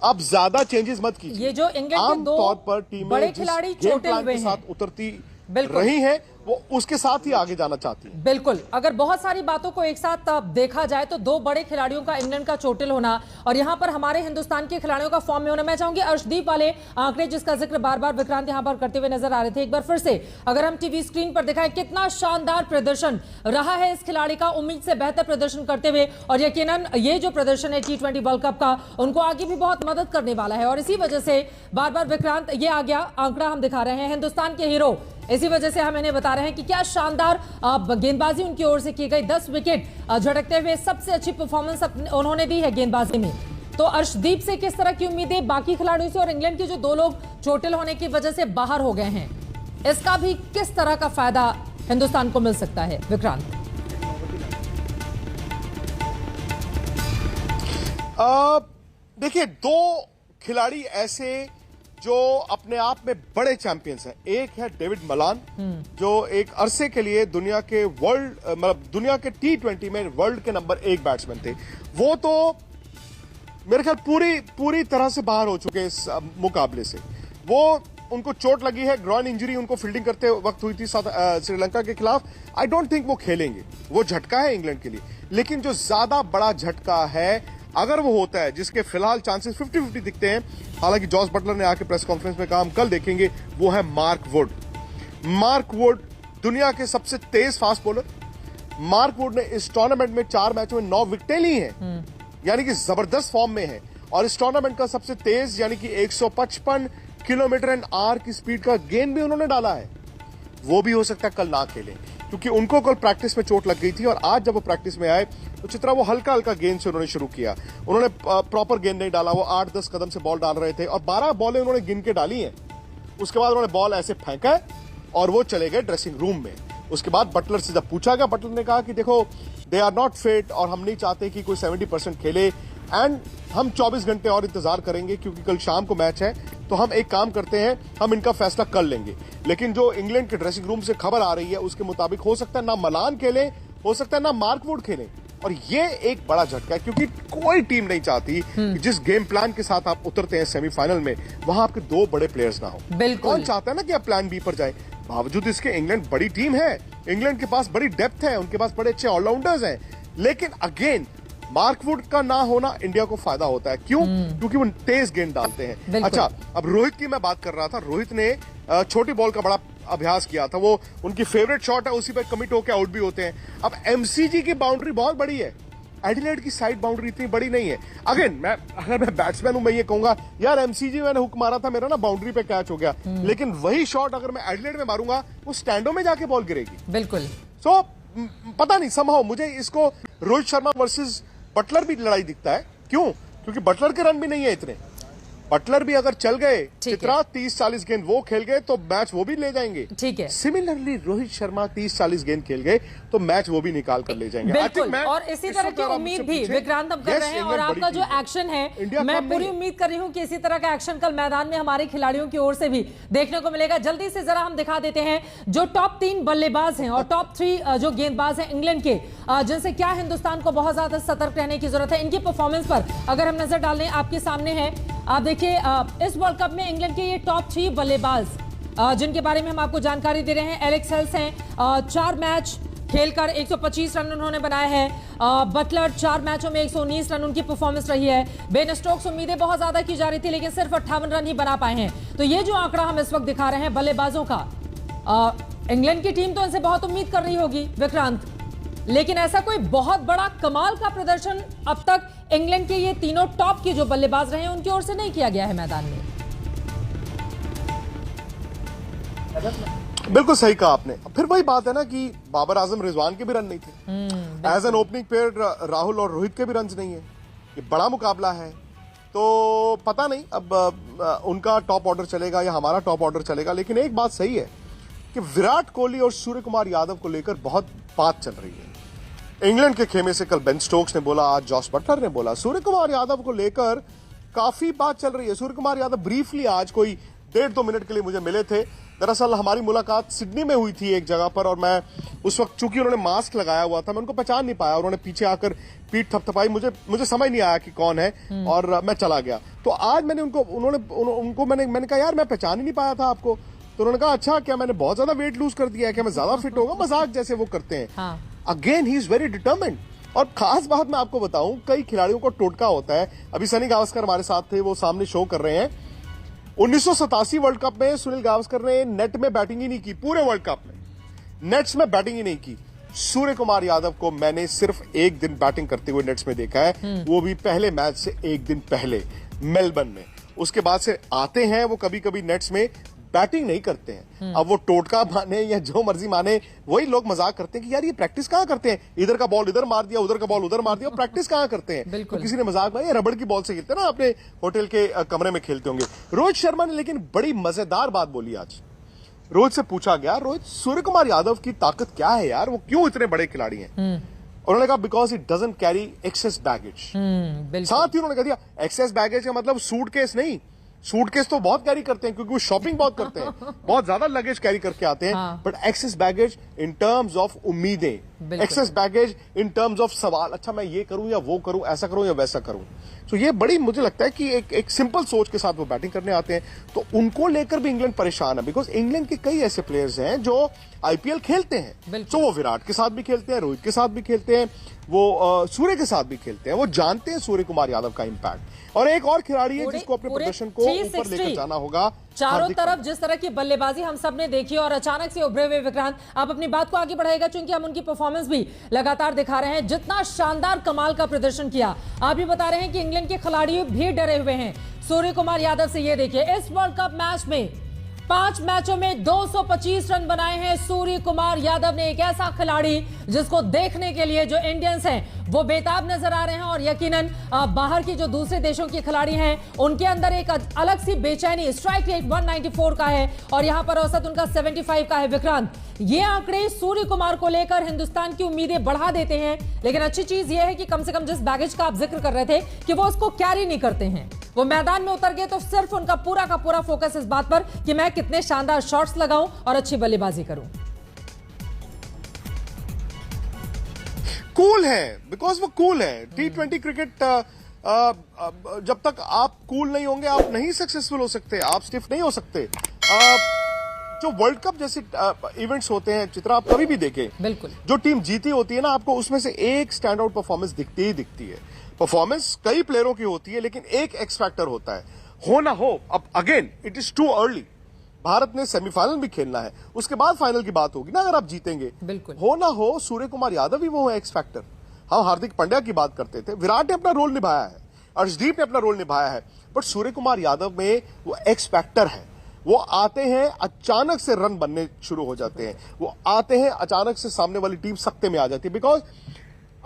Speaker 1: आप ज्यादा चेंजेस मत कीजिए।
Speaker 2: ये जो इंग्लैंड के 2
Speaker 1: तौर पर टीमें
Speaker 2: बड़े खिलाड़ी चोटिल हुए हैं,
Speaker 1: साथ उतरती रही है, वो उसके साथ ही आगे जाना चाहती है।
Speaker 2: बिल्कुल, अगर बहुत सारी बातों को एक साथ देखा जाए तो 2 बड़े खिलाड़ियों का इंग्लैंड का चोटिल होना और यहां पर हमारे हिंदुस्तान के खिलाड़ियों का फॉर्म में होना। मैं चाहूंगी अर्शदीप वाले आंकड़े जिसका जिक्र बार बार विक्रांत यहां पर करते हुए नजर आ रहे थे, एक बार फिर से अगर हम टीवी स्क्रीन पर दिखाएं, कितना शानदार प्रदर्शन रहा है इस खिलाड़ी का, उम्मीद से बेहतर प्रदर्शन करते हुए, और यकीनन ये जो प्रदर्शन है T20 वर्ल्ड कप का, उनको आगे भी बहुत मदद करने वाला है। और इसी वजह से बार बार विक्रांत ये आ गया आंकड़ा हम दिखा रहे हैं, हिंदुस्तान के हीरो, इसी वजह से हम इन्हें बता रहे हैं कि क्या शानदार गेंदबाजी उनकी ओर से की गई। 10 विकेट झटकते हुए सबसे अच्छी परफॉर्मेंस उन्होंने दी है गेंदबाजी में। तो अर्शदीप से किस तरह की उम्मीदें बाकी खिलाड़ियों से, और इंग्लैंड के जो 2 लोग चोटिल होने की वजह से बाहर हो गए हैं, इसका भी किस तरह का फायदा हिंदुस्तान को मिल सकता है विक्रांत?
Speaker 1: देखिए, 2 खिलाड़ी ऐसे जो अपने आप में बड़े चैंपियंस हैं। एक है डेविड मलान, जो एक अरसे के लिए दुनिया के T20 में वर्ल्ड के नंबर 1 बैट्समैन थे। वो तो मेरे ख्याल पूरी तरह से बाहर हो चुके इस मुकाबले से। वो उनको चोट लगी है, ग्रॉइन इंजरी उनको फील्डिंग करते वक्त हुई थी श्रीलंका के खिलाफ। आई डोंट थिंक वो खेलेंगे, वो झटका है इंग्लैंड के लिए। लेकिन जो ज्यादा बड़ा झटका है, अगर वो होता है, जिसके फिलहाल चांसेस 50-50 दिखते हैं, हालांकि जॉस बटलर ने आके प्रेस कॉन्फ्रेंस में कहा हम कल देखेंगे, वो है मार्क वुड। मार्क वुड दुनिया के सबसे तेज फास्ट बॉलर। मार्क वुड ने इस टूर्नामेंट में 4 मैचों में 9 विकेटें ली हैं, यानी कि जबरदस्त फॉर्म में है। और इस टूर्नामेंट का सबसे तेज यानी कि 155 किलोमीटर/आवर की स्पीड का गेंद भी उन्होंने डाला है। वो भी हो सकता है कल ना खेले। क्योंकि उनको कल प्रैक्टिस में चोट लग गई थी और आज जब वो प्रैक्टिस में आए तो चित्रा वो हल्का हल्का गेंद से उन्होंने शुरू किया। उन्होंने प्रॉपर गेंद नहीं डाला, वो 8-10 कदम से बॉल डाल रहे थे और 12 बॉलें उन्होंने गिन के डाली हैं। उसके बाद उन्होंने बॉल ऐसे फेंका है और वो चले गए ड्रेसिंग रूम में। उसके बाद बटलर से जब पूछा गया, बटलर ने कहा कि देखो दे आर नॉट फिट और हम नहीं चाहते कि कोई 70% खेले एंड हम 24 घंटे और इंतजार करेंगे क्योंकि कल शाम को मैच है। तो हम एक काम करते हैं, हम इनका फैसला कर लेंगे। लेकिन जो इंग्लैंड के ड्रेसिंग रूम से खबर आ रही है उसके मुताबिक हो सकता है ना मलान खेले, हो सकता है ना मार्क वुड खेले और ये एक बड़ा झटका है क्योंकि कोई टीम नहीं चाहती कि जिस गेम प्लान के साथ आप उतरते हैं सेमीफाइनल में वहां आपके दो बड़े प्लेयर्स ना हो। कौन चाहता है ना कि आप प्लान बी पर जाए। बावजूद इसके इंग्लैंड बड़ी टीम है, इंग्लैंड के पास बड़ी डेप्थ है, उनके पास बड़े अच्छे ऑलराउंडर्स हैं, लेकिन अगेन मार्क वुड का ना होना इंडिया को फायदा होता है। क्यों? क्योंकि वो तेज गेंद डालते हैं। अच्छा, अब रोहित की मैं बात कर रहा था। रोहित ने छोटी बॉल का बड़ा अभ्यास किया था, वो उनकी फेवरेट शॉट है, उसी पे कमिट होकर आउट भी होते हैं। अब एमसीजी की बाउंड्री बहुत बड़ी है, एडिलेड की साइड बाउंड्री इतनी बड़ी नहीं है। अगेन अगर मैं बैट्समैन हूं मैं ये कहूंगा यार एमसीजी मैंने हुक मारा था, मेरा ना बाउंड्री पे कैच हो गया, लेकिन वही शॉट अगर मैं एडिलेड में मारूंगा वो स्टैंडों में जाके बॉल गिरेगी।
Speaker 2: बिल्कुल।
Speaker 1: सो पता नहीं, समहाउ मुझे इसको रोहित शर्मा वर्सेस बटलर भी लड़ाई दिखता है। क्यों? क्योंकि बटलर के रन भी नहीं है इतने। बटलर भी अगर चल गए चित्रा 30-40 गेंद वो खेल गए तो मैच वो भी ले जाएंगे।
Speaker 2: ठीक है।
Speaker 1: सिमिलरली रोहित शर्मा 30-40 गेंद खेल गए तो मैच वो भी निकाल कर ले जाएंगे।
Speaker 2: बिल्कुल। और इसी तरह की उम्मीद भी विक्रांत हम कर रहे हैं और आपका जो एक्शन है मैं पूरी उम्मीद कर रही हूं कि इसी तरह का एक्शन कल मैदान में हमारे खिलाड़ियों की ओर से भी देखने को मिलेगा। जल्दी से जरा हम दिखा देते हैं जो टॉप 3 बल्लेबाज हैं और टॉप 3 जो गेंदबाज हैं इंग्लैंड के, जिनसे क्या हिंदुस्तान को बहुत ज्यादा सतर्क रहने की जरूरत है। इनकी परफॉर्मेंस पर अगर हम नजर डालें, आपके सामने है, आप देखिए इस वर्ल्ड कप में इंग्लैंड के ये टॉप 3 बल्लेबाज जिनके बारे में हम आपको जानकारी दे रहे हैं। एलेक्स हेल्स हैं, 4 मैच खेलकर 125 रन उन्होंने बनाए हैं। बटलर 4 मैचों में 119 रन उनकी परफॉर्मेंस रही है। बेन स्टोक्स उम्मीदें बहुत ज्यादा की जा रही थी लेकिन सिर्फ 58 रन ही बना पाए हैं। तो ये जो आंकड़ा हम इस वक्त दिखा रहे हैं बल्लेबाजों का, इंग्लैंड की टीम तो इनसे बहुत उम्मीद कर रही होगी विक्रांत, लेकिन ऐसा कोई बहुत बड़ा कमाल का प्रदर्शन अब तक इंग्लैंड के ये तीनों टॉप के जो बल्लेबाज रहे हैं उनकी ओर से नहीं किया गया है मैदान में।
Speaker 1: बिल्कुल सही कहा आपने। फिर वही बात है ना कि बाबर आजम रिजवान के भी रन नहीं थे, as an opening player Rahul और रोहित के भी रन नहीं है। ये बड़ा मुकाबला है, तो पता नहीं अब उनका टॉप ऑर्डर चलेगा या हमारा टॉप ऑर्डर चलेगा। लेकिन एक बात सही है कि विराट कोहली और सूर्य कुमार यादव को लेकर बहुत बात चल रही है। इंग्लैंड के खेमे से कल बेन स्टोक्स ने बोला, आज जॉस बटलर ने बोला, सूर्य कुमार यादव को लेकर काफी बात चल रही है। सूर्य कुमार यादव ब्रीफली आज कोई 1.5-2 मिनट के लिए मुझे मिले थे। दरअसल हमारी मुलाकात सिडनी में हुई थी एक जगह पर और मैं उस वक्त चूंकि उन्होंने मास्क लगाया हुआ था मैं उनको पहचान नहीं पाया। उन्होंने पीछे आकर पीठ थपथपाई, मुझे समझ नहीं आया कि कौन है और मैं चला गया। तो आज मैंने उनको मैंने कहा यार मैं पहचान ही नहीं पाया था आपको। तो उन्होंने कहा अच्छा क्या मैंने बहुत ज्यादा वेट लूज कर दिया है, क्या मैं ज्यादा फिट होगा, मजाक जैसे वो करते हैं। Again he is very determined. और खास बात मैं आपको बताऊं, कई खिलाड़ियों को टोटका होता है। अभी सनी गावस्कर हमारे साथ थे, वो सामने शो कर रहे हैं। 1987 वर्ल्ड कप में सुनील गावस्कर ने नेट में बैटिंग ही नहीं की, पूरे वर्ल्ड कप में नेट्स में बैटिंग ही नहीं की। सूर्य कुमार यादव को मैंने सिर्फ एक दिन बैटिंग करते हुए नेट्स में देखा है, वो भी पहले मैच से एक दिन पहले मेलबर्न में। उसके बाद से आते हैं वो कभी कभी नेट्स में बैटिंग नहीं करते हैं। अब वो टोटका माने या जो मर्जी माने, वही लोग मजाक करते हैं कि यार ये प्रैक्टिस कहाँ करते हैं, इधर का बॉल इधर मार दिया, उधर का बॉल उधर मार दिया, प्रैक्टिस कहाँ करते हैं। तो किसी ने मजाक में रबड़ की बॉल से खेलते हैं ना, अपने होटल के कमरे में खेलते होंगे। रोहित शर्मा ने लेकिन बड़ी मजेदार बात बोली आज। रोहित से पूछा गया, रोहित सूर्य कुमार यादव की ताकत क्या है यार, वो क्यों इतने बड़े खिलाड़ी हैं। उन्होंने कहा because it doesn't carry excess baggage. साथ ही उन्होंने कह दिया एक्सेस बैगेज का मतलब सूटकेस नहीं, सूटकेस तो बहुत कैरी करते हैं क्योंकि वो शॉपिंग बहुत करते हैं, बहुत ज्यादा लगेज कैरी करके आते हैं। But excess baggage in terms of उम्मीदें, excess baggage in terms of सवाल, अच्छा मैं ये करूं या वो करूं, ऐसा करूं या वैसा करूं। तो ये बड़ी मुझे लगता है कि एक सिंपल सोच के साथ वो बैटिंग करने आते हैं। तो उनको लेकर भी इंग्लैंड परेशान है बिकॉज इंग्लैंड के कई ऐसे प्लेयर्स हैं जो आईपीएल खेलते हैं। तो वो विराट के साथ भी खेलते हैं, रोहित के साथ भी खेलते हैं, वो सूर्य के साथ भी खेलते हैं, वो जानते हैं सूर्य कुमार यादव का इंपैक्ट। और एक और खिलाड़ी है जिसको अपने प्रदर्शन को ऊपर लेकर जाना होगा।
Speaker 2: चारों तरफ जिस तरह की बल्लेबाजी हम सब ने देखी और अचानक से उभरे हुए विक्रांत, आप अपनी बात को आगे बढ़ाएगा क्योंकि हम उनकी परफॉर्मेंस भी लगातार दिखा रहे हैं। जितना शानदार कमाल का प्रदर्शन किया, आप भी बता रहे हैं कि इंग्लैंड के खिलाड़ी भी डरे हुए हैं सूर्य कुमार यादव से। ये देखिए इस वर्ल्ड कप मैच में 5 मैचों में 225 रन बनाए हैं सूर्य कुमार यादव ने। एक ऐसा खिलाड़ी जिसको देखने के लिए जो इंडियंस हैं वो बेताब नजर आ रहे हैं और यकीनन बाहर की जो दूसरे देशों के खिलाड़ी हैं उनके अंदर एक अलग सी बेचैनी। स्ट्राइक रेट 194 का है और यहां पर औसत उनका 75 का है। विक्रांत, ये आंकड़े सूर्य कुमार को लेकर हिंदुस्तान की उम्मीदें बढ़ा देते हैं, लेकिन अच्छी चीज यह है कि कम से कम जिस बैगेज का आप जिक्र कर रहे थे कि वो उसको कैरी नहीं करते हैं, वो मैदान में उतर गए तो सिर्फ उनका पूरा का पूरा फोकस इस बात पर कि मैं कितने शानदार शॉट्स लगाऊं और अच्छी बल्लेबाजी करूं।
Speaker 1: कूल है, बिकॉज वो कूल है। T20 क्रिकेट जब तक आप कूल नहीं होंगे आप नहीं सक्सेसफुल हो सकते, आप स्टिफ नहीं हो सकते। जो वर्ल्ड कप जैसे इवेंट्स होते हैं चित्रा, आप कभी भी देखें,
Speaker 2: बिल्कुल
Speaker 1: जो टीम जीती होती है ना, आपको उसमें से एक स्टैंड आउट परफॉर्मेंस दिखती ही दिखती है। परफॉर्मेंस कई प्लेयरों की होती है लेकिन एक एक्स फैक्टर होता है। हो ना हो, अब again it is too early. Bharat ने सेमीफाइनल भी खेलना है, उसके बाद फाइनल की बात होगी ना अगर आप जीतेंगे।
Speaker 2: बिल्कुल।
Speaker 1: हो ना हो, सूर्य कुमार यादव ही वो है एक्स फैक्टर। हम हार्दिक पांड्या की बात करते थे, विराट ने अपना रोल निभाया है, अर्शदीप ने अपना रोल निभाया है, बट सूर्य कुमार यादव में वो एक्स फैक्टर है। वो आते हैं, अचानक से रन बनने शुरू हो जाते हैं, वो आते हैं, अचानक से सामने वाली टीम सख्ते में आ जाती है। बिकॉज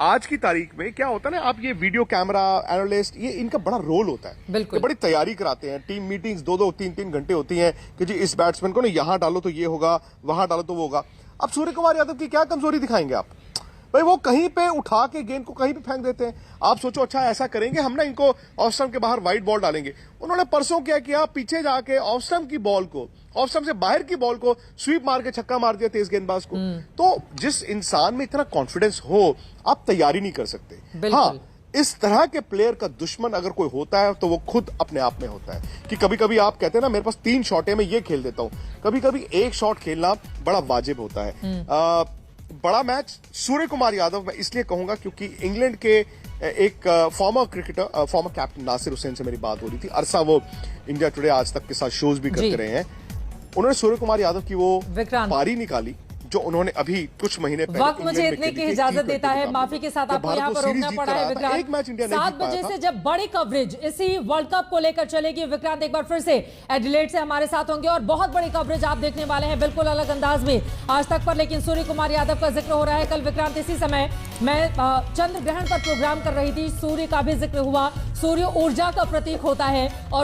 Speaker 1: आज की तारीख में क्या होता है ना, आप ये वीडियो कैमरा एनालिस्ट, ये इनका बड़ा रोल होता है।
Speaker 2: बिल्कुल।
Speaker 1: ये बड़ी तैयारी कराते हैं, टीम मीटिंग्स 2-2 3-3 घंटे होती हैं कि जी इस बैट्समैन को ना यहां डालो तो ये होगा, वहां डालो तो वो होगा। अब सूर्य कुमार यादव की क्या कमजोरी दिखाएंगे आप? भाई वो कहीं पे उठा के गेंद को कहीं पे फेंक देते हैं। आप सोचो अच्छा ऐसा करेंगे हम ना, इनको ऑफ स्टंप के बाहर वाइड बॉल डालेंगे। उन्होंने परसों क्या किया, पीछे जाके ऑफ स्टंप की बॉल को, ऑफ स्टंप से बाहर की बॉल को स्वीप मार के छक्का मार दिया तेज गेंदबाज को। तो जिस इंसान में इतना कॉन्फिडेंस हो, आप तैयारी नहीं कर सकते। हाँ, इस तरह के प्लेयर का दुश्मन अगर कोई होता है तो वो खुद अपने आप में होता है कि कभी कभी आप कहते हैं ना मेरे पास 3 शॉट है, मैं ये खेल देता हूं। कभी कभी एक शॉट खेलना बड़ा वाजिब होता है। बड़ा मैच सूर्य कुमार यादव मैं इसलिए कहूंगा क्योंकि इंग्लैंड के एक former cricketer, former captain Nasser Hussain से मेरी बात हो रही थी। अरसा वो इंडिया टुडे आज तक के साथ शोज भी करते रहे हैं। उन्होंने सूर्य कुमार यादव की वो पारी निकाली जो उन्होंने अभी कुछ महीने पहले
Speaker 2: वक्त मुझे इतने की इजाजत देता है, माफी के साथ आपको यहाँ पर रोकना पड़ा है विक्रांत। 7 बजे से जब बड़ी कवरेज इसी वर्ल्ड कप को लेकर चलेगी, विक्रांत एक बार फिर से एडिलेड से हमारे साथ होंगे और बहुत बड़ी कवरेज आप देखने वाले हैं, बिल्कुल अलग अंदाज में आज तक पर। लेकिन सूर्य कुमार यादव का जिक्र हो रहा है। कल विक्रांत इसी समय मैं चंद्र ग्रहण पर प्रोग्राम कर रही थी, सूर्य का भी जिक्र हुआ। सूर्य ऊर्जा का प्रतीक होता है और